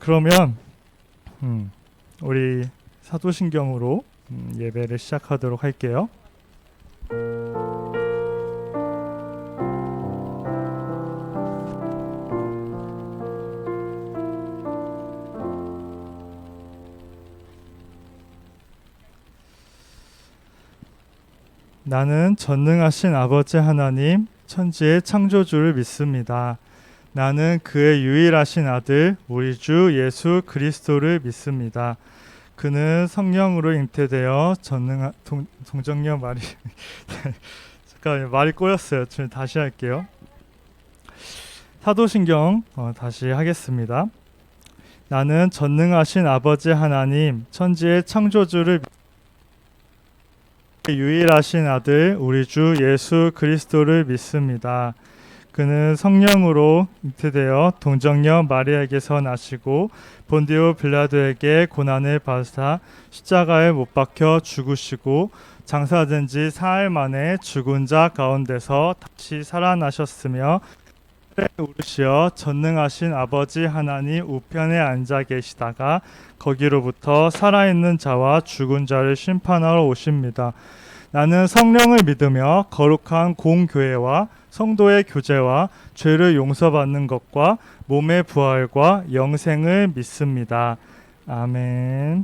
그러면 우리 사도신경으로 예배를 시작하도록 할게요. 나는 전능하신 아버지 하나님, 천지의 창조주를 믿습니다. 나는 그의 유일하신 아들, 우리 주 예수 그리스도를 믿습니다. 그는 성령으로 잉태되어 동정녀 마리 잠깐 말이 꼬였어요. 지금 다시 할게요. 사도신경 다시 하겠습니다. 나는 전능하신 아버지 하나님, 천지의 창조주를 유일하신 아들 우리 주 예수 그리스도를 믿습니다. 그는 성령으로 잉태되어 동정녀 마리아에게서 나시고 본디오 빌라도에게 고난을 받으사 십자가에 못 박혀 죽으시고 장사된 지 사흘 만에 죽은 자 가운데서 다시 살아나셨으며 우르시어 전능하신 아버지 하나님 우편에 앉아 계시다가 거기로부터 살아있는 자와 죽은 자를 심판하러 오십니다. 나는 성령을 믿으며 거룩한 공교회와 성도의 교제와 죄를 용서받는 것과 몸의 부활과 영생을 믿습니다. 아멘.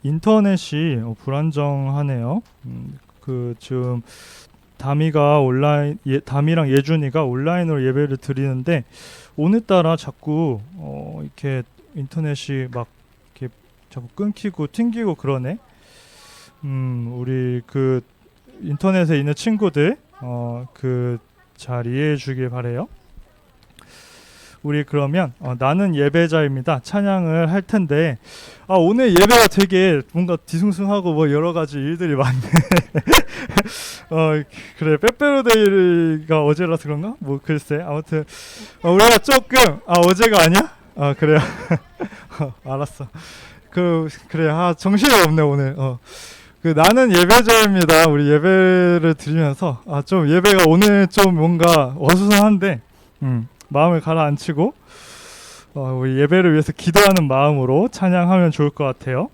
인터넷이 불안정하네요. 지금 담이랑 예준이가 온라인으로 예배를 드리는데 오늘따라 자꾸 이렇게 인터넷이 막 이렇게 자꾸 끊기고 튕기고 그러네. 우리 그 인터넷에 있는 친구들 잘 이해해 주길 바래요. 우리 그러면 나는 예배자입니다. 찬양을 할 텐데 오늘 예배가 되게 뭔가 뒤숭숭하고 뭐 여러 가지 일들이 많네. 그래 빼빼로데이가 어제라서 그런가? 뭐 글쎄 아무튼 우리가 조금 어제가 아니야? 그래요. 알았어. 그래 정신이 없네 오늘. 나는 예배자입니다. 우리 예배를 드리면서 좀 예배가 오늘 좀 뭔가 어수선한데 마음을 가라앉히고 우리 예배를 위해서 기도하는 마음으로 찬양하면 좋을 것 같아요.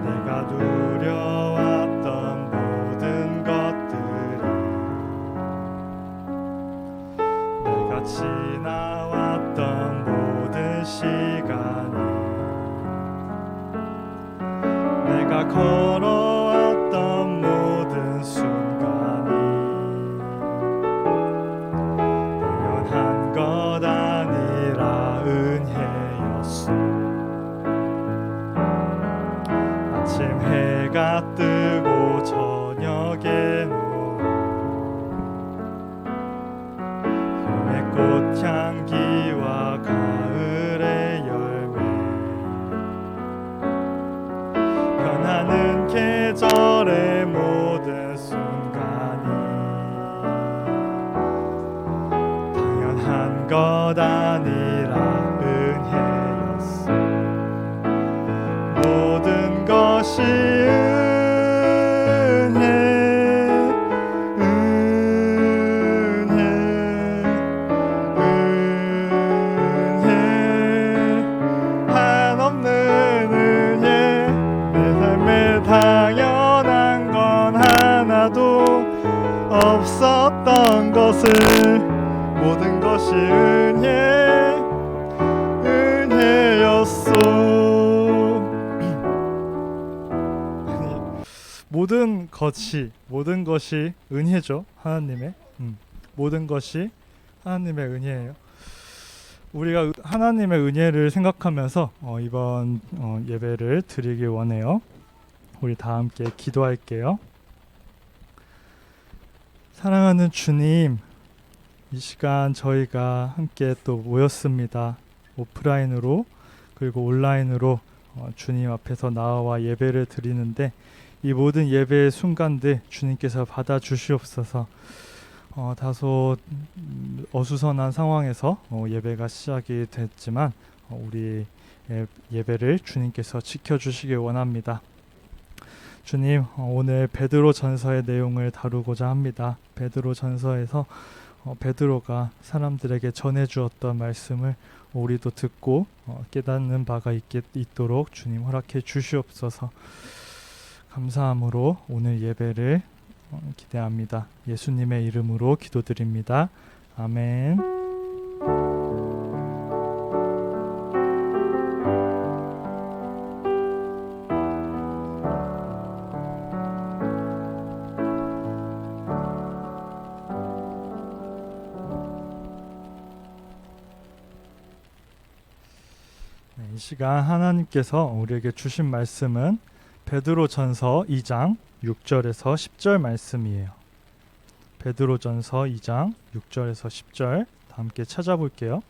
내가 누려왔던 모든 것들이 내가 지나왔던 모든 시간이 내가 걸어왔던 모든 순간이 당연한 것 아니라 은혜였어. 아침 해가 뜨고 저녁에 봄의 꽃향기와 가을의 열매 변하는 계절의 모든 순간이 당연한 것 아니라 은혜였어. 모든 것이 당연한 건 하나도 없었던 것을 모든 것이 은혜였어. 모든 것이 은혜죠. 하나님의 모든 것이 하나님의 은혜예요. 우리가 하나님의 은혜를 생각하면서 이번 예배를 드리길 원해요. 우리 다 함께 기도할게요. 사랑하는 주님, 이 시간 저희가 함께 또 모였습니다. 오프라인으로 그리고 온라인으로 주님 앞에서 나와 예배를 드리는데 이 모든 예배의 순간들 주님께서 받아 주시옵소서. 다소 어수선한 상황에서 예배가 시작이 됐지만 우리 예배를 주님께서 지켜주시길 원합니다. 주님, 오늘 베드로 전서의 내용을 다루고자 합니다. 베드로 전서에서 베드로가 사람들에게 전해주었던 말씀을 우리도 듣고 깨닫는 바가 있도록 주님 허락해 주시옵소서. 감사함으로 오늘 예배를 기대합니다. 예수님의 이름으로 기도드립니다. 아멘. 이 시간 하나님께서 우리에게 주신 말씀은 베드로전서 2장 6절에서 10절 말씀이에요. 베드로전서 2장 6절에서 10절 다 함께 찾아볼게요.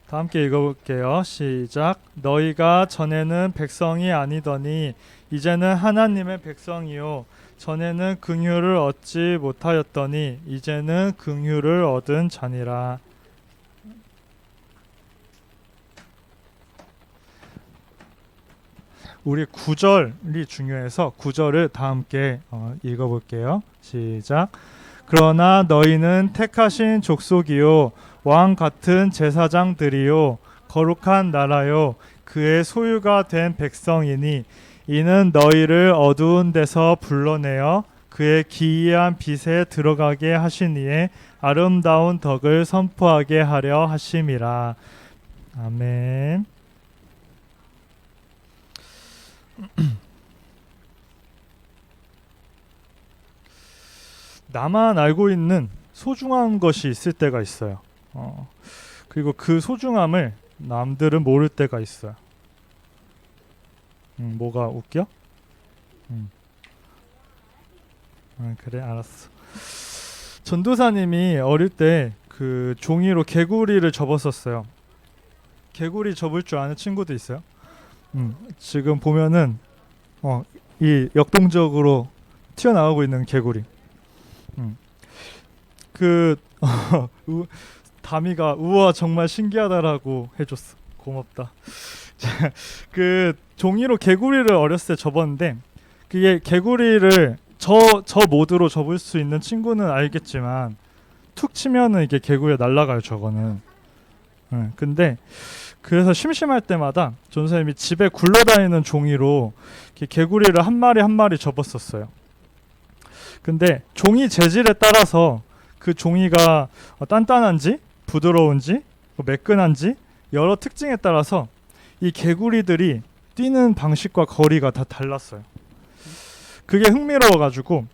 다 함께 읽어볼게요. 시작. 너희가 전에는 백성이 아니더니 이제는 하나님의 백성이요 전에는 긍휼을 얻지 못하였더니 이제는 긍휼을 얻은 자니라. 우리 9절이 중요해서 9절을 다 함께 읽어볼게요. 시작. 그러나 너희는 택하신 족속이요 왕 같은 제사장들이요 거룩한 나라요 그의 소유가 된 백성이니 이는 너희를 어두운 데서 불러내어 그의 기이한 빛에 들어가게 하시니에 아름다운 덕을 선포하게 하려 하심이라. 아멘. 나만 알고 있는 소중한 것이 있을 때가 있어요. 그리고 그 소중함을 남들은 모를 때가 있어요. 뭐가 웃겨? 그래 알았어. 전도사님이 어릴 때 그 종이로 개구리를 접었었어요. 개구리 접을 줄 아는 친구도 있어요? 지금 보면은 이 역동적으로 튀어나오고 있는 개구리. 다미가 우와 정말 신기하다라고 해줬어. 고맙다. 그 종이로 개구리를 어렸을 때 접었는데 그게 개구리를 저 모드로 접을 수 있는 친구는 알겠지만 툭 치면은 이게 개구리가 날아가요. 저거는. 근데 그래서 심심할 때마다 전선생님이 집에 굴러다니는 종이로 개구리를 한 마리 한 마리 접었었어요. 근데 종이 재질에 따라서 그 종이가 단단한지 부드러운지 매끈한지 여러 특징에 따라서 이 개구리들이 뛰는 방식과 거리가 다 달랐어요. 그게 흥미로워가지고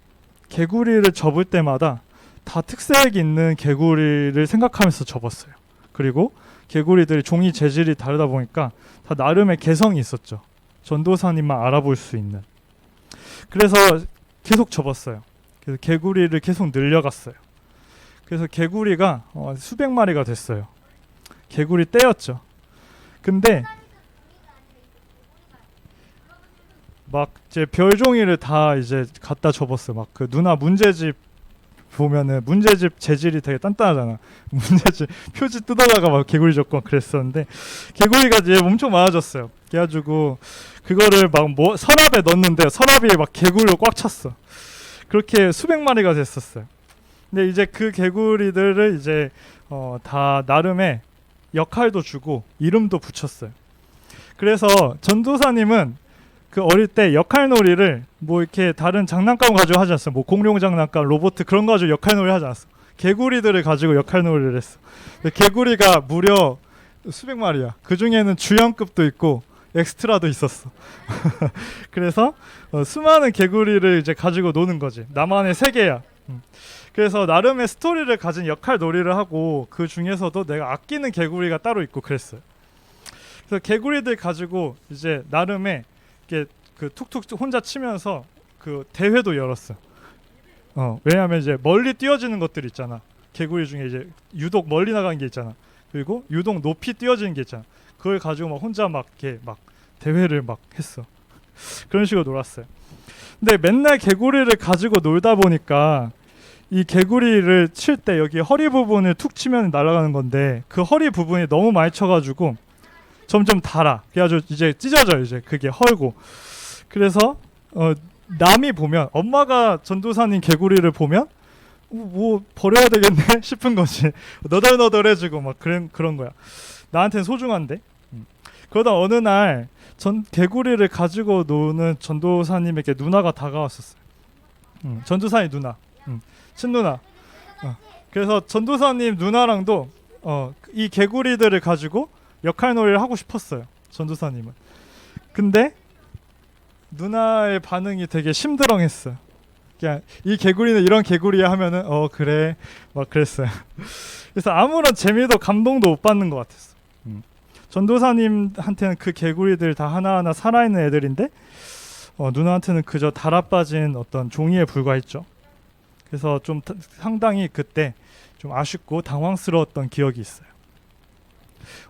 개구리를 접을 때마다 다 특색 있는 개구리를 생각하면서 접었어요. 그리고 개구리들이 종이 재질이 다르다 보니까 다 나름의 개성이 있었죠. 전도사님만 알아볼 수 있는. 그래서 계속 접었어요. 그래서 개구리를 계속 늘려갔어요. 그래서 개구리가 수백 마리가 됐어요. 개구리 떼였죠. 근데 막 이제 별종이를 다 이제 갖다 접었어요. 막 그 누나 문제집 보면은 문제집 재질이 되게 단단하잖아. 문제집 표지 뜯어다가 막 개구리 접고 그랬었는데 개구리가 이제 엄청 많아졌어요. 그래가지고 그거를 막 서랍에 넣었는데 서랍이 막 개구리로 꽉 찼어. 그렇게 수백 마리가 됐었어요. 근데 이제 그 개구리들을 이제 다 나름의 역할도 주고 이름도 붙였어요. 그래서 전도사님은 그 어릴 때 역할놀이를 뭐 이렇게 다른 장난감 가지고 하지 않았어요. 뭐 공룡 장난감, 로봇 그런 거 가지고 역할놀이 하지 않았어. 개구리들을 가지고 역할놀이를 했어. 개구리가 무려 수백 마리야. 그 중에는 주연급도 있고 엑스트라도 있었어. 그래서 수많은 개구리를 이제 가지고 노는 거지. 나만의 세계야. 그래서 나름의 스토리를 가진 역할놀이를 하고 그 중에서도 내가 아끼는 개구리가 따로 있고 그랬어요. 그래서 개구리들 가지고 이제 나름의 그 툭툭 혼자 치면서 그 대회도 열었어. 왜냐하면 이제 멀리 뛰어지는 것들 있잖아. 개구리 중에 이제 유독 멀리 나가는 게 있잖아. 그리고 유동 높이 뛰어지는 게 있잖아. 그걸 가지고 막 혼자 막 이렇게 막 대회를 막 했어. 그런 식으로 놀았어요. 근데 맨날 개구리를 가지고 놀다 보니까 이 개구리를 칠 때 여기 허리 부분을 툭 치면 날아가는 건데 그 허리 부분이 너무 많이 쳐가지고 점점 닳아. 그래가지고 이제 찢어져 이제 그게 헐고. 그래서 남이 보면 엄마가 전도사님 개구리를 보면 뭐 버려야 되겠네 싶은 거지. 너덜너덜해지고 막 그런 거야. 나한테는 소중한데. 그러다 어느 날 개구리를 가지고 노는 전도사님에게 누나가 다가왔었어요. 전도사님 누나, 친누나. 그래서 전도사님 누나랑도 이 개구리들을 가지고 역할놀이를 하고 싶었어요. 전도사님은. 근데 누나의 반응이 되게 심드렁했어요. 그냥 이 개구리는 이런 개구리야 하면은 그래 막 그랬어요. 그래서 아무런 재미도 감동도 못 받는 것 같았어. 전도사님한테는 그 개구리들 다 하나하나 살아있는 애들인데 누나한테는 그저 달아빠진 어떤 종이에 불과했죠. 그래서 좀 상당히 그때 좀 아쉽고 당황스러웠던 기억이 있어요.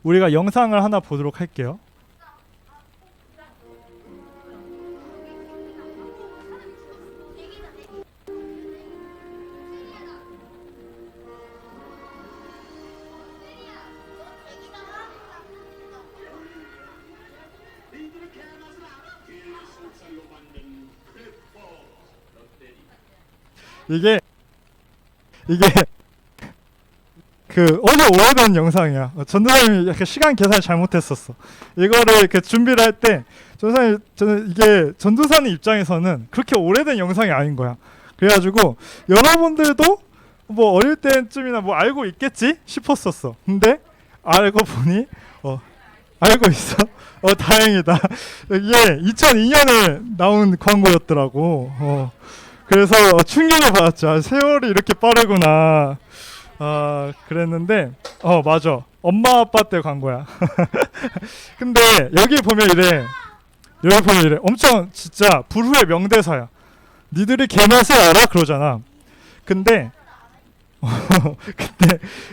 우리가 영상을 하나 보도록 할게요. 이게 그 오래된 영상이야. 전도사님이 약간 시간 계산을 잘못했었어. 이거를 이렇게 준비를 할 때 저는 이게 전도사님 입장에서는 그렇게 오래된 영상이 아닌 거야. 그래가지고 여러분들도 뭐 어릴 때쯤이나 뭐 알고 있겠지 싶었었어. 근데 알고 보니 알고 있어. 다행이다. 이게 2002년에 나온 광고였더라고. 그래서 충격을 받았죠. 세월이 이렇게 빠르구나. 그랬는데 맞아. 엄마 아빠 때 광고야. 근데 여기 보면 이래. 엄청 진짜 불후의 명대사야. 니들이 개맛을 알아? 그러잖아. 근데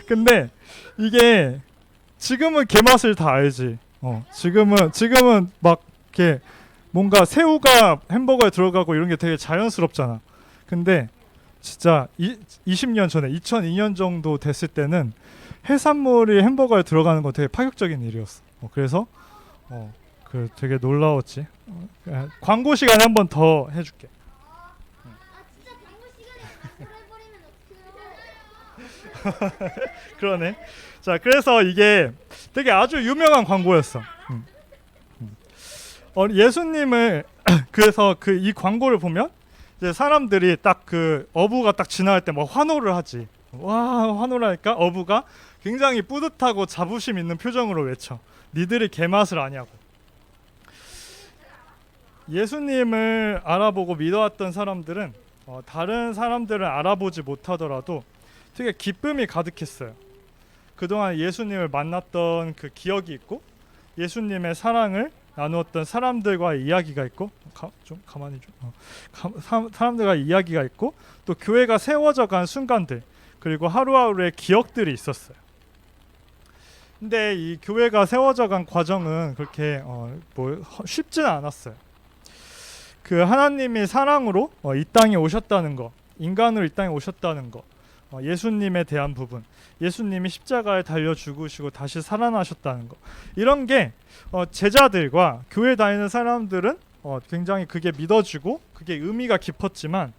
근데 이게 지금은 개맛을 다 알지. 지금은 막 이렇게 뭔가 새우가 햄버거에 들어가고 이런 게 되게 자연스럽잖아. 근데 진짜 20년 전에 2002년 정도 됐을 때는 해산물이 햄버거에 들어가는 건 되게 파격적인 일이었어. 그래서 되게 놀라웠지. 광고 시간에 한 번 더 해줄게. 진짜 광고 시간에 해버리면 어떡해요? 그러네. 자, 그래서 이게 되게 아주 유명한 광고였어. 예수님을 그래서 이 광고를 보면 이제 사람들이 딱 그 어부가 딱 지나갈 때 막 환호를 하지. 와, 환호를 하니까 어부가 굉장히 뿌듯하고 자부심 있는 표정으로 외쳐. 니들이 개맛을 아냐고. 예수님을 알아보고 믿어왔던 사람들은 다른 사람들을 알아보지 못하더라도 되게 기쁨이 가득했어요. 그동안 예수님을 만났던 그 기억이 있고 예수님의 사랑을 나누었던 사람들과의 이야기가 있고 좀 가만히 사람들과 이야기가 있고 또 교회가 세워져 간 순간들 그리고 하루하루의 기억들이 있었어요. 근데 이 교회가 세워져 간 과정은 그렇게 쉽지는 않았어요. 그 하나님이 사랑으로 이 땅에 오셨다는 거, 인간으로 이 땅에 오셨다는 거, 예수님에 대한 부분, 예수님이 십자가에 달려 죽으시고 다시 살아나셨다는 거, 이런 게 제자들과 교회 다니는 사람들은 굉장히 그게 믿어지고 그게 의미가 깊었지만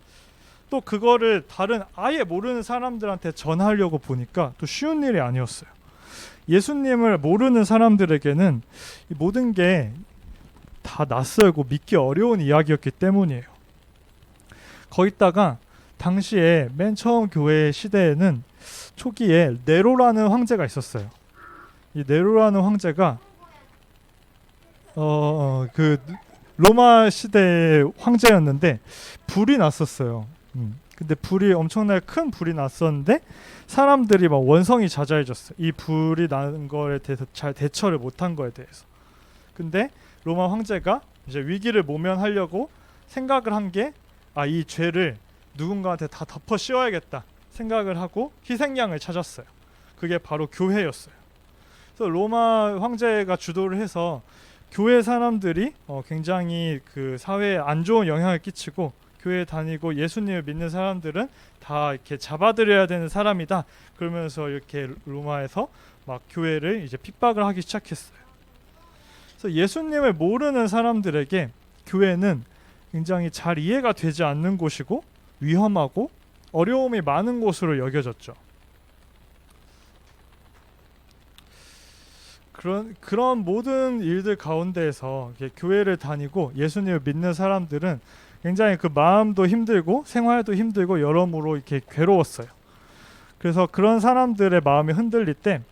또 그거를 다른 아예 모르는 사람들한테 전하려고 보니까 또 쉬운 일이 아니었어요. 예수님을 모르는 사람들에게는 이 모든 게 다 낯설고 믿기 어려운 이야기였기 때문이에요. 거기다가 당시에 맨 처음 교회 시대에는 초기에 네로라는 황제가 있었어요. 이 네로라는 황제가 그 로마 시대의 황제였는데 불이 났었어요. 근데 불이 엄청나게 큰 불이 났었는데 사람들이 막 원성이 자자해졌어요. 이 불이 나는 거에 대해서 잘 대처를 못한 거에 대해서. 근데 로마 황제가 이제 위기를 모면하려고 생각을 한 게 이 죄를 누군가한테 다 덮어 씌워야겠다 생각을 하고 희생양을 찾았어요. 그게 바로 교회였어요. 또 로마 황제가 주도를 해서 교회 사람들이 굉장히 그 사회에 안 좋은 영향을 끼치고 교회 다니고 예수님을 믿는 사람들은 다 이렇게 잡아들여야 되는 사람이다. 그러면서 이렇게 로마에서 막 교회를 이제 핍박을 하기 시작했어요. 그래서 예수님을 모르는 사람들에게 교회는 굉장히 잘 이해가 되지 않는 곳이고 위험하고 어려움이 많은 곳으로 여겨졌죠. 그런 모든 일들 가운데에서 교회를 다니고 예수님을 믿는 사람들은 굉장히 그 마음도 힘들고 생활도 힘들고 여러모로 이렇게 괴로웠어요. 그래서 그런 사람들의 마음이 흔들릴 때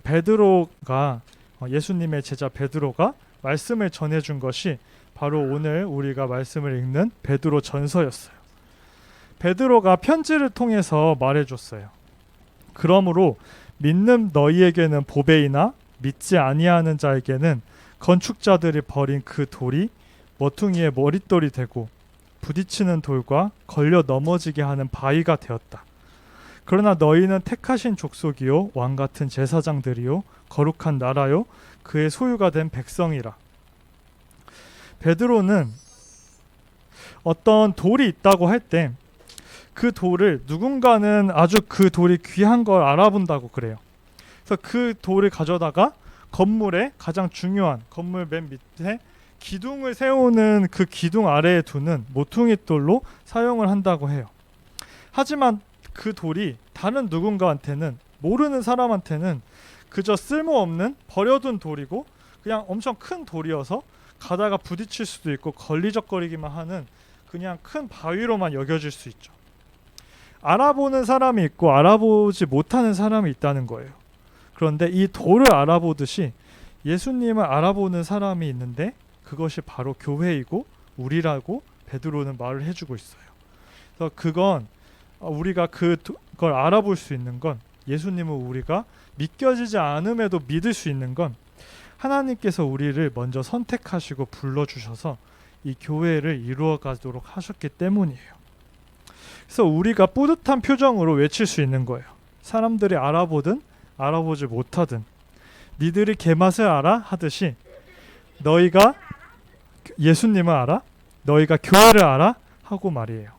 베드로가 예수님의 제자 베드로가 말씀을 전해준 것이 바로 오늘 우리가 말씀을 읽는 베드로 전서였어요. 베드로가 편지를 통해서 말해줬어요. 그러므로 믿는 너희에게는 보배이나 믿지 아니하는 자에게는 건축자들이 버린 그 돌이 머퉁이의 머릿돌이 되고 부딪히는 돌과 걸려 넘어지게 하는 바위가 되었다. 그러나 너희는 택하신 족속이요 왕 같은 제사장들이요 거룩한 나라요 그의 소유가 된 백성이라. 베드로는 어떤 돌이 있다고 할 때 그 돌을 누군가는 아주 그 돌이 귀한 걸 알아본다고 그래요. 그래서 그 돌을 가져다가 건물의 가장 중요한 건물 맨 밑에 기둥을 세우는 그 기둥 아래에 두는 모퉁이 돌로 사용을 한다고 해요. 하지만 그 돌이 다른 누군가한테는 모르는 사람한테는 그저 쓸모없는 버려둔 돌이고 그냥 엄청 큰 돌이어서 가다가 부딪힐 수도 있고 걸리적거리기만 하는 그냥 큰 바위로만 여겨질 수 있죠. 알아보는 사람이 있고 알아보지 못하는 사람이 있다는 거예요. 그런데 이 돌을 알아보듯이 예수님을 알아보는 사람이 있는데 그것이 바로 교회이고 우리라고 베드로는 말을 해주고 있어요. 그래서 그건 우리가 그걸 알아볼 수 있는 건 예수님을 우리가 믿겨지지 않음에도 믿을 수 있는 건 하나님께서 우리를 먼저 선택하시고 불러주셔서 이 교회를 이루어 가도록 하셨기 때문이에요. 그래서 우리가 뿌듯한 표정으로 외칠 수 있는 거예요. 사람들이 알아보든 알아보지 못하든 니들이 개맛을 알아? 하듯이 너희가 예수님을 알아? 너희가 교회를 알아? 하고 말이에요.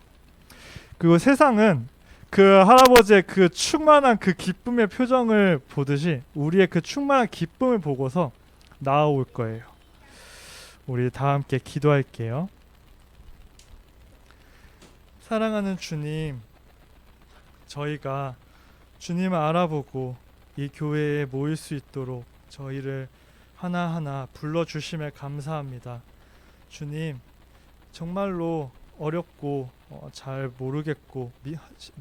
그리고 세상은 그 할아버지의 그 충만한 그 기쁨의 표정을 보듯이 우리의 그 충만한 기쁨을 보고서 나아올 거예요. 우리 다 함께 기도할게요. 사랑하는 주님, 저희가 주님을 알아보고 이 교회에 모일 수 있도록 저희를 하나하나 불러주심에 감사합니다. 주님, 정말로 어렵고 잘 모르겠고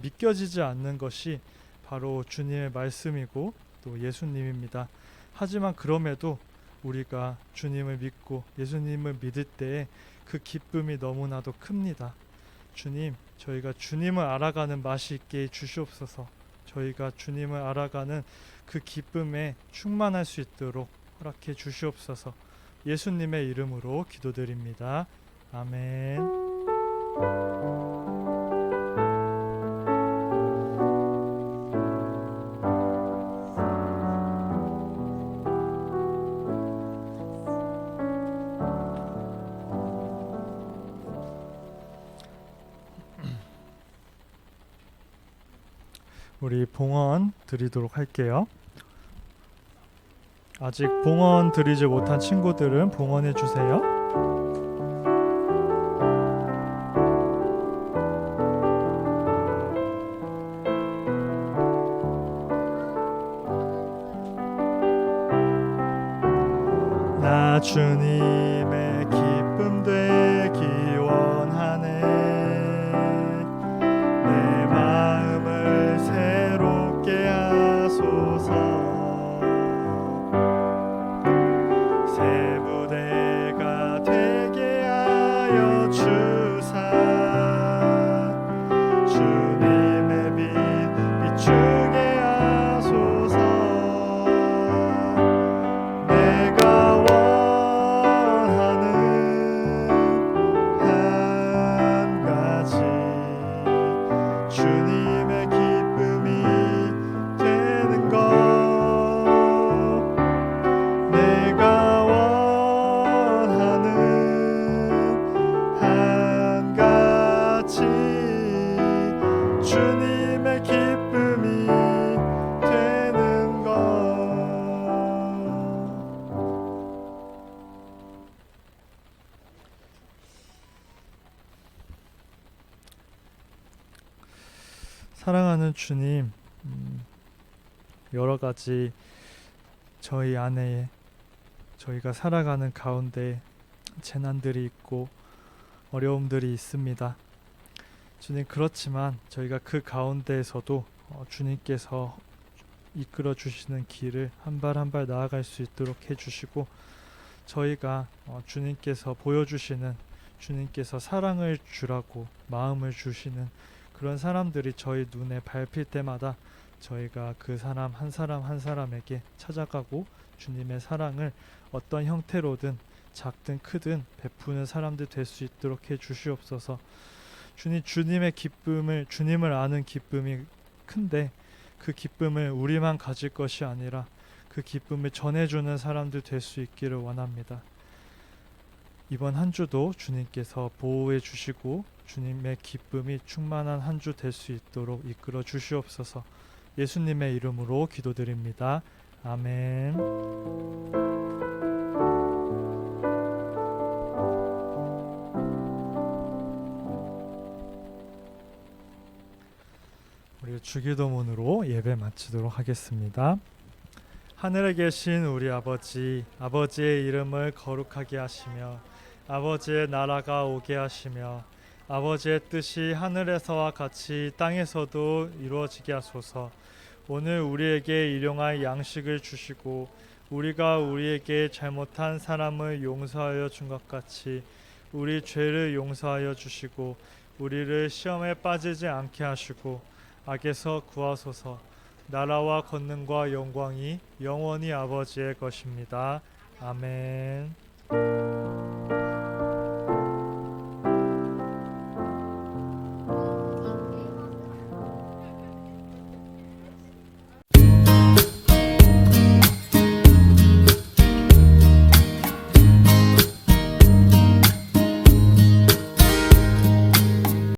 믿겨지지 않는 것이 바로 주님의 말씀이고 또 예수님입니다. 하지만 그럼에도 우리가 주님을 믿고 예수님을 믿을 때에 그 기쁨이 너무나도 큽니다. 주님, 저희가 주님을 알아가는 맛이 있게 주시옵소서. 저희가 주님을 알아가는 그 기쁨에 충만할 수 있도록 허락해 주시옵소서. 예수님의 이름으로 기도드립니다. 아멘. 우리 봉헌 드리도록 할게요. 아직 봉헌 드리지 못한 친구들은 봉헌해 주세요. 나 주님의 기쁨 되기 원하네. 내 마음을 새롭게 하소서. 새 부대가 되게 하여 주사. 주님의 빛 비추게 하소서. 내가 원하는 주님의 기쁨이 되는 것. 사랑하는 주님, 여러 가지 저희 안에 저희가 살아가는 가운데 재난들이 있고 어려움들이 있습니다. 주님, 그렇지만 저희가 그 가운데에서도 주님께서 이끌어 주시는 길을 한 발 한 발 나아갈 수 있도록 해주시고, 저희가 주님께서 보여주시는, 주님께서 사랑을 주라고 마음을 주시는 그런 사람들이 저희 눈에 밟힐 때마다 저희가 그 사람 한 사람에게 찾아가고 주님의 사랑을 어떤 형태로든 작든 크든 베푸는 사람들 될 수 있도록 해 주시옵소서. 주님의 기쁨을, 주님을 아는 기쁨이 큰데 그 기쁨을 우리만 가질 것이 아니라 그 기쁨을 전해주는 사람들 될 수 있기를 원합니다. 이번 한 주도 주님께서 보호해 주시고 주님의 기쁨이 충만한 한 주 될 수 있도록 이끌어 주시옵소서. 예수님의 이름으로 기도드립니다. 아멘. 우리 주기도문으로 예배 마치도록 하겠습니다. 하늘에 계신 우리 아버지, 아버지의 이름을 거룩하게 하시며 아버지의 나라가 오게 하시며 아버지의 뜻이 하늘에서와 같이 땅에서도 이루어지게 하소서. 오늘 우리에게 일용할 양식을 주시고 우리가 우리에게 잘못한 사람을 용서하여 준 것 같이 우리 죄를 용서하여 주시고 우리를 시험에 빠지지 않게 하시고 악에서 구하소서. 나라와 권능과 영광이 영원히 아버지의 것입니다. 아멘.